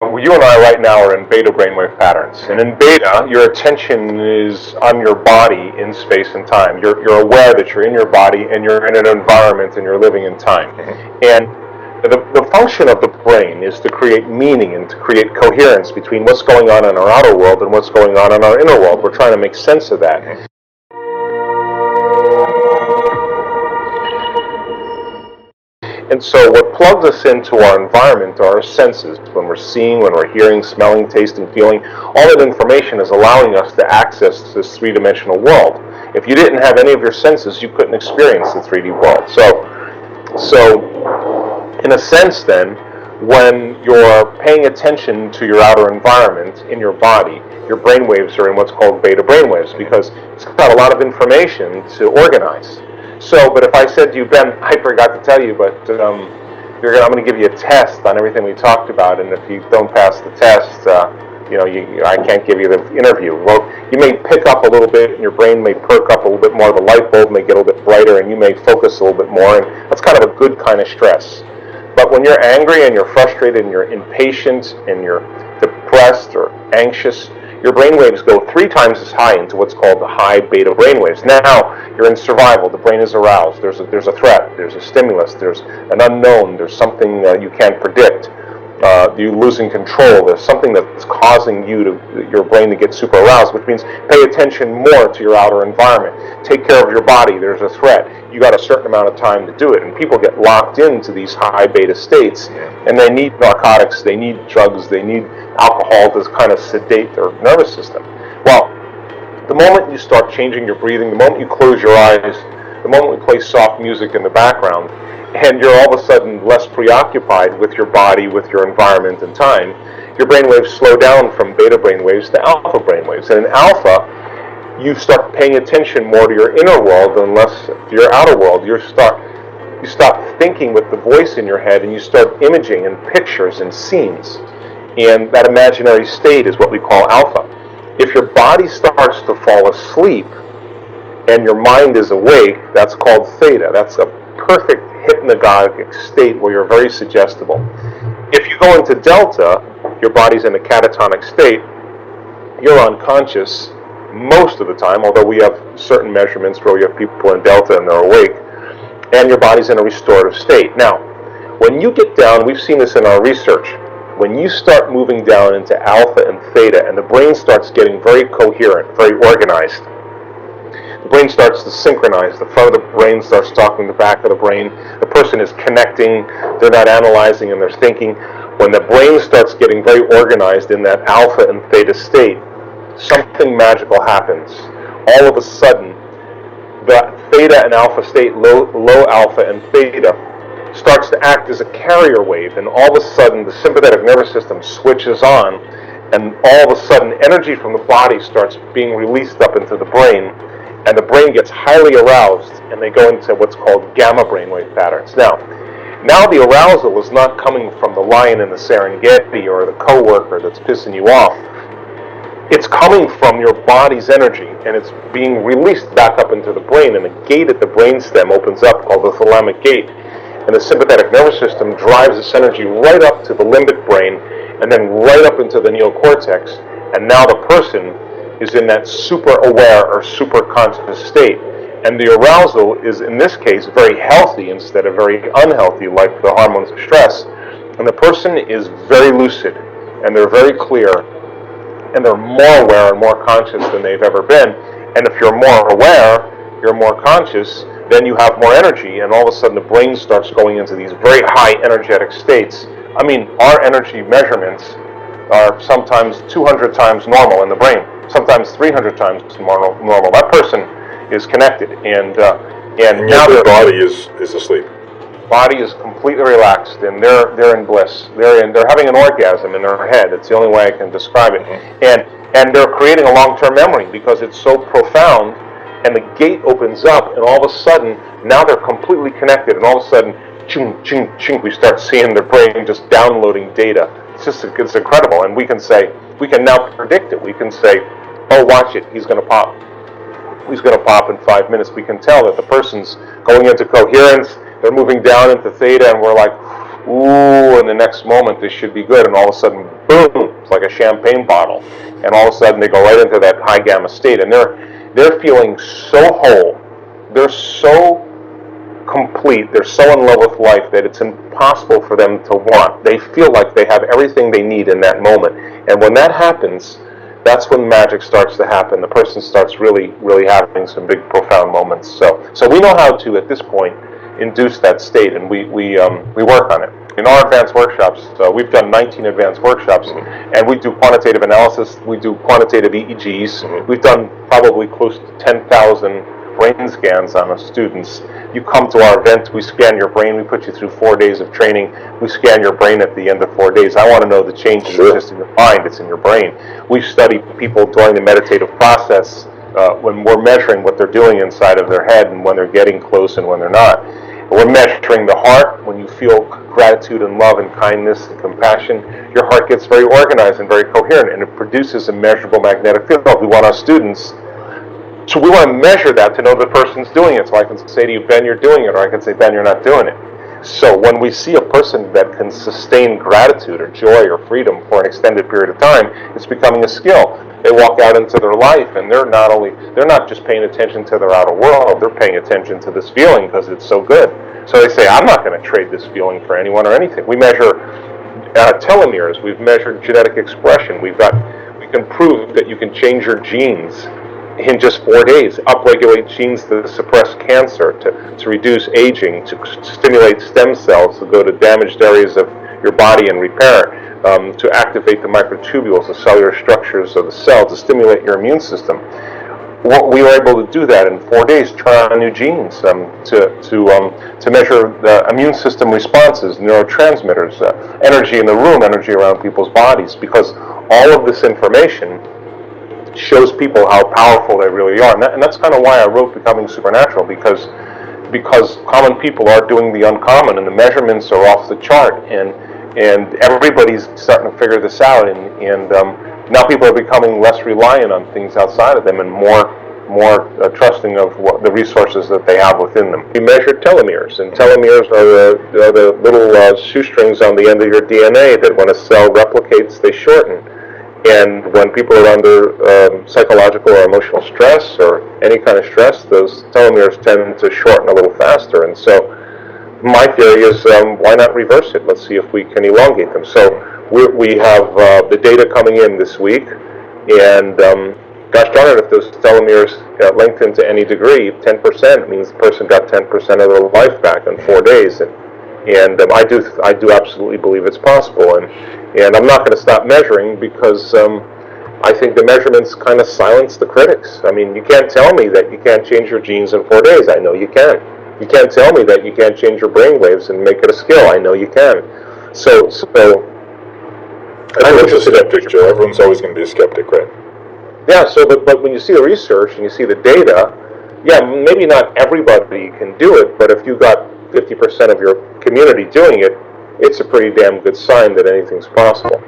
you and I right now are in beta brainwave patterns. And in beta, your attention is on your body in space and time. You're aware that you're in your body and you're in an environment and you're living in time. And the function of the brain is to create meaning and to create coherence between what's going on in our outer world and what's going on in our inner world. We're trying to make sense of that. And so what plugs us into our environment are our senses. When we're seeing, when we're hearing, smelling, tasting, feeling, all that information is allowing us to access this three-dimensional world. If you didn't have any of your senses, you couldn't experience the 3D world. So in a sense then, when you're paying attention to your outer environment in your body, your brain waves are in what's called beta brainwaves because it's got a lot of information to organize. So, but if I said to you, Ben, I forgot to tell you, but I'm going to give you a test on everything we talked about, and if you don't pass the test, I can't give you the interview. Well, you may pick up a little bit, and your brain may perk up a little bit more, the light bulb may get a little bit brighter, and you may focus a little bit more, and that's kind of a good kind of stress. But when you're angry and you're frustrated and you're impatient and you're depressed or anxious, your brain waves go 3 times as high into what's called the high beta brain waves. Now, you're in survival. The brain is aroused. There's a threat. There's a stimulus. There's an unknown. There's something you can't predict. You're losing control. There's something that's causing your brain to get super aroused, which means pay attention more to your outer environment. Take care of your body. There's a threat. You got a certain amount of time to do it. And people get locked into these high beta states, and they need narcotics, they need drugs, they need alcohol to kind of sedate their nervous system. Well, the moment you start changing your breathing, the moment you close your eyes, the moment we play soft music in the background, and you're all of a sudden less preoccupied with your body, with your environment and time, your brainwaves slow down from beta brainwaves to alpha brainwaves. And in alpha, you start paying attention more to your inner world and less to your outer world. You stop thinking with the voice in your head, and you start imaging and pictures and scenes. And that imaginary state is what we call alpha. If your body starts to fall asleep and your mind is awake, that's called theta. That's a perfect hypnagogic state where you're very suggestible. If you go into delta, your body's in a catatonic state, you're unconscious most of the time, although we have certain measurements where we have people in delta and they're awake, and your body's in a restorative state. Now, when you get down, we've seen this in our research, when you start moving down into alpha and theta and the brain starts getting very coherent, very organized, the brain starts to synchronize. The front of the brain starts talking to the back of the brain. The person is connecting. They're not analyzing and they're thinking. When the brain starts getting very organized in that alpha and theta state, something magical happens. All of a sudden, the theta and alpha state, low alpha and theta, starts to act as a carrier wave, and all of a sudden the sympathetic nervous system switches on, and all of a sudden energy from the body starts being released up into the brain, and the brain gets highly aroused, and they go into what's called gamma brainwave patterns. Now the arousal is not coming from the lion in the Serengeti or the coworker that's pissing you off. It's coming from your body's energy, and it's being released back up into the brain, and a gate at the brainstem opens up called the thalamic gate, and the sympathetic nervous system drives this energy right up to the limbic brain, and then right up into the neocortex, and now the person is in that super aware or super conscious state. And the arousal is, in this case, very healthy instead of very unhealthy, like the hormones of stress. And the person is very lucid, and they're very clear, and they're more aware and more conscious than they've ever been. And if you're more aware, you're more conscious, then you have more energy, and all of a sudden the brain starts going into these very high energetic states. I mean, our energy measurements are sometimes 200 times normal in the brain, sometimes 300 times normal. That person is connected, and now their body is asleep. Body is completely relaxed, and they're in bliss. They're having an orgasm in their head. It's the only way I can describe it. And they're creating a long-term memory because it's so profound. And the gate opens up, and all of a sudden, now they're completely connected, and all of a sudden, ching, ching, ching, we start seeing their brain just downloading data. It's incredible, and we can now predict it. We can say, oh, watch it, he's going to pop. He's going to pop in 5 minutes. We can tell that the person's going into coherence, they're moving down into theta, and we're like, ooh, in the next moment, this should be good, and all of a sudden, boom, it's like a champagne bottle, and all of a sudden they go right into that high gamma state, and they're feeling so whole, they're so complete, they're so in love with life that it's impossible for them to want. They feel like they have everything they need in that moment, and when that happens, that's when magic starts to happen. The person starts really having some big, profound moments. So we know how to, at this point, induce that state, and we work on it. In our advanced workshops, we've done 19 advanced workshops, and we do quantitative analysis, we do quantitative EEGs, we've done probably close to 10,000 brain scans on our students. You come to our event, we scan your brain, we put you through 4 days of training, we scan your brain at the end of 4 days. I want to know the changes. It's just in your mind, it's in your brain. We study people during the meditative process when we're measuring what they're doing inside of their head and when they're getting close and when they're not. We're measuring the heart. When you feel gratitude and love and kindness and compassion, your heart gets very organized and very coherent, and it produces a measurable magnetic field. We want our students, so we want to measure that to know the person's doing it. So I can say to you, Ben, you're doing it, or I can say, Ben, you're not doing it. So when we see a person that can sustain gratitude or joy or freedom for an extended period of time, it's becoming a skill. They walk out into their life, and they're not just paying attention to their outer world, they're paying attention to this feeling because it's so good. So they say, I'm not going to trade this feeling for anyone or anything. We measure telomeres, we've measured genetic expression, we can prove that you can change your genes in just 4 days, upregulate genes to suppress cancer, to reduce aging, to stimulate stem cells to go to damaged areas of your body and repair, to activate the microtubules, the cellular structures of the cell, to stimulate your immune system. We were able to do that in 4 days, try on new genes, to measure the immune system responses, neurotransmitters, energy in the room, energy around people's bodies, because all of this information shows people how powerful they really are. And that's kind of why I wrote Becoming Supernatural, because common people are doing the uncommon, and the measurements are off the chart, and everybody's starting to figure this out, and now people are becoming less reliant on things outside of them and more trusting of the resources that they have within them. We measure telomeres, and telomeres are the little shoestrings on the end of your DNA that when a cell replicates, they shorten. And when people are under psychological or emotional stress or any kind of stress, those telomeres tend to shorten a little faster. And so my theory is, why not reverse it? Let's see if we can elongate them. So we have the data coming in this week, and gosh darn it, if those telomeres lengthen to any degree, 10% means the person got 10% of their life back in 4 days. And I do absolutely believe it's possible, and I'm not going to stop measuring because I think the measurements kind of silence the critics. I mean, you can't tell me that you can't change your genes in 4 days. I know you can. You can't tell me that you can't change your brain waves and make it a skill. I know you can. So Everyone's a skeptic, Joe. Everyone's always going to be a skeptic, right? Yeah. So, but when you see the research and you see the data, yeah, maybe not everybody can do it, but if you got 50% of your community doing it, it's a pretty damn good sign that anything's possible.